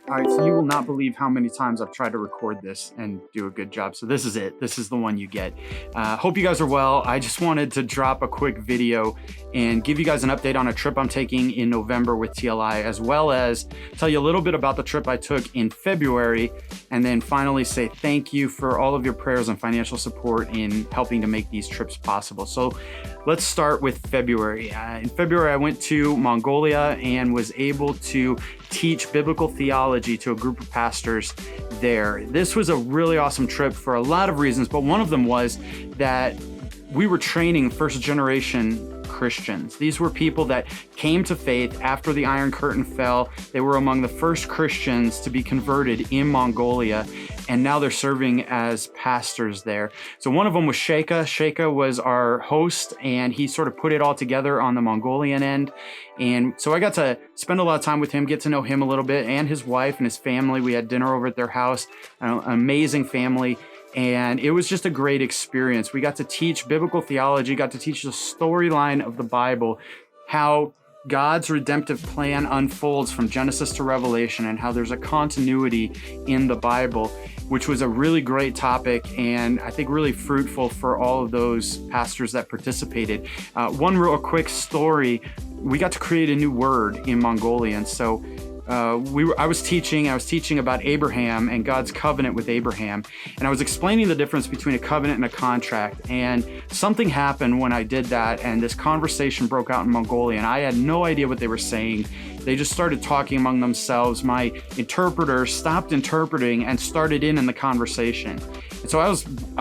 All right, so you will not believe how many times I've tried to record this and do a good job. So this is it. This is the one you get. Hope you guys are well. I just wanted to drop a quick video and give you guys an update on a trip I'm taking in November with TLI, as well as tell you a little bit about the trip I took in February, and then finally say thank you for all of your prayers and financial support in helping to make these trips possible. So let's start with February. In February, I went to Mongolia and was able to teach biblical theology to a group of pastors there. This was a really awesome trip for a lot of reasons, but one of them was that we were training first generation Christians. These were people that came to faith after the Iron Curtain fell. They were among the first Christians to be converted in Mongolia, and now they're serving as pastors there. So one of them was Sheikha. Sheikha was our host, and he sort of put it all together on the Mongolian end. And so I got to spend a lot of time with him, get to know him a little bit, and his wife and his family. We had dinner over at their house, an amazing family. And it was just a great experience. We got to teach biblical theology, got to teach the storyline of the Bible, how God's redemptive plan unfolds from Genesis to Revelation, and how there's a continuity in the Bible, which was a really great topic and I think really fruitful for all of those pastors that participated. One real quick story, we got to create a new word in Mongolian. So I was teaching about Abraham and God's covenant with Abraham, and I was explaining the difference between a covenant and a contract. And something happened when I did that, and this conversation broke out in Mongolian. I had no idea what they were saying. They just started talking among themselves. My interpreter stopped interpreting and started in the conversation. And so I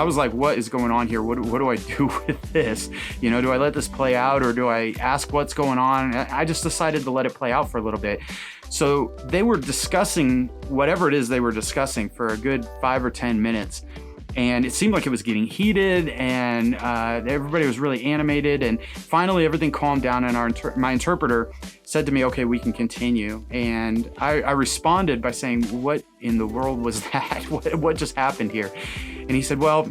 was like, what is going on here? What do I do with this? You know, do I let this play out, or do I ask what's going on? I just decided to let it play out for a little bit. So they were discussing whatever it is they were discussing for a good 5 or 10 minutes. And it seemed like it was getting heated, and everybody was really animated. And finally, everything calmed down, and my interpreter said to me, okay, we can continue. And I responded by saying, what in the world was that? What just happened here? And he said, well,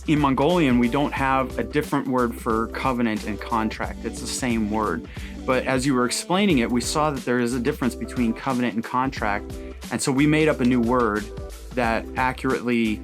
in Mongolian, we don't have a different word for covenant and contract. It's the same word. But as you were explaining it, we saw that there is a difference between covenant and contract. And so we made up a new word that accurately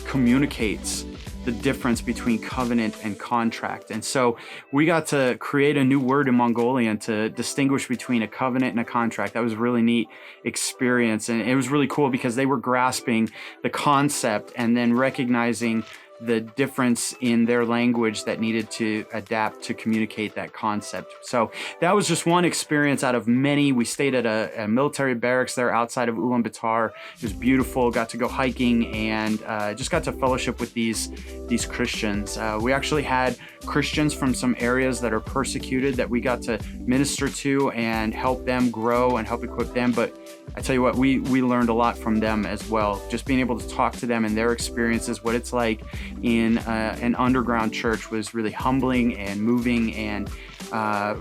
communicates the difference between covenant and contract. And so we got to create a new word in Mongolian to distinguish between a covenant and a contract. That was a really neat experience. And it was really cool because they were grasping the concept and then recognizing the difference in their language that needed to adapt to communicate that concept. So that was just one experience out of many. We stayed at a military barracks there outside of Ulaanbaatar. It was beautiful, got to go hiking, and just got to fellowship with these Christians. We actually had Christians from some areas that are persecuted that we got to minister to and help them grow and help equip them. But I tell you what, we learned a lot from them as well. Just being able to talk to them and their experiences, what it's like in an underground church, was really humbling and moving, and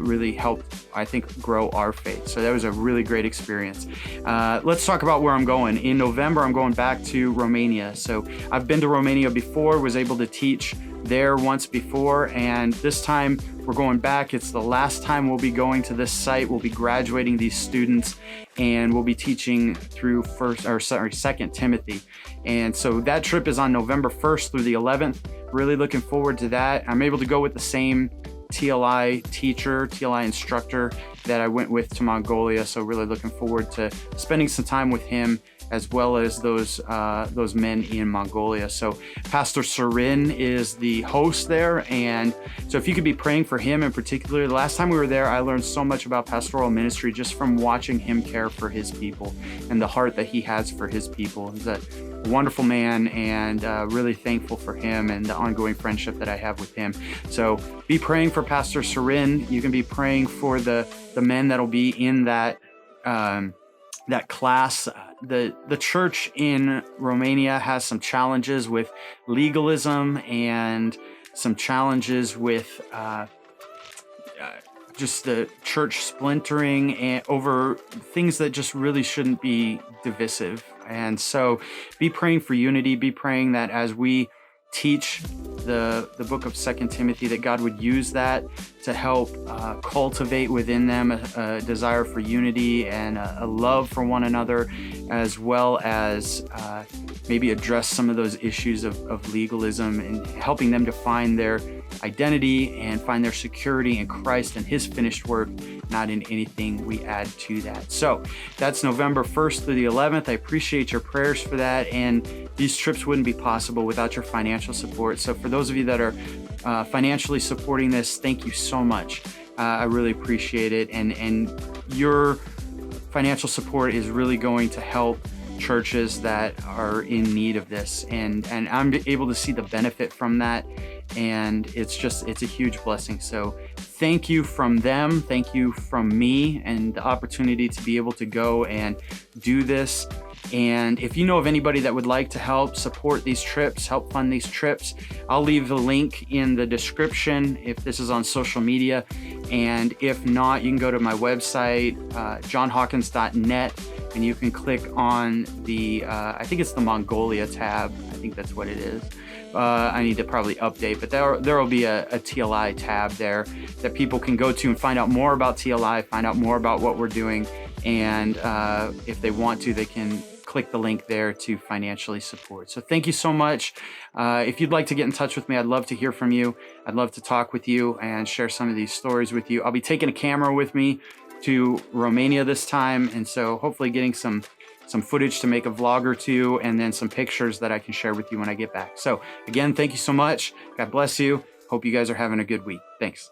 really helped, I think, grow our faith. So that was a really great experience. Let's talk about where I'm going. In November, I'm going back to Romania. So I've been to Romania before, was able to teach there once before, and this time we're going back. It's the last time we'll be going to this site. We'll be graduating these students, and we'll be teaching through 2nd Timothy. And so that trip is on November 1st through the 11th. Really looking forward to that. I'm able to go with the same TLI teacher, TLI instructor that I went with to Mongolia. So really looking forward to spending some time with him, as well as those men in Mongolia. So Pastor Surin is the host there. And so if you could be praying for him in particular. The last time we were there, I learned so much about pastoral ministry just from watching him care for his people and the heart that he has for his people. He's a wonderful man, and really thankful for him and the ongoing friendship that I have with him. So be praying for Pastor Surin. You can be praying for the men that'll be in that class. The church in Romania has some challenges with legalism and some challenges with just the church splintering and over things that just really shouldn't be divisive. And so be praying for unity, be praying that as we teach the book of 2 Timothy, that God would use that to help cultivate within them a desire for unity and a love for one another, as well as maybe address some of those issues of legalism, and helping them to find their identity and find their security in Christ and his finished work, not in anything we add to that. So that's November 1st through the 11th. I appreciate your prayers for that, and these trips wouldn't be possible without your financial support. So for those of you that are financially supporting this, thank you so much. I really appreciate it, and your financial support is really going to help churches that are in need of this, and I'm able to see the benefit from that, and it's a huge blessing. So thank you from them, thank you from me, and the opportunity to be able to go and do this. And if you know of anybody that would like to help support these trips, help fund these trips, I'll leave the link in the description if this is on social media. And if not, you can go to my website, johnhawkins.net, and you can click on the, I think it's the Mongolia tab. I think that's what it is. I need to probably update, but there will be a TLI tab there that people can go to and find out more about TLI, find out more about what we're doing. And if they want to, they can click the link there to financially support. So thank you so much. If you'd like to get in touch with me, I'd love to hear from you. I'd love to talk with you and share some of these stories with you. I'll be taking a camera with me to Romania this time, and so hopefully getting some footage to make a vlog or two, and then some pictures that I can share with you when I get back. So again, thank you so much. God bless you. Hope you guys are having a good week. Thanks.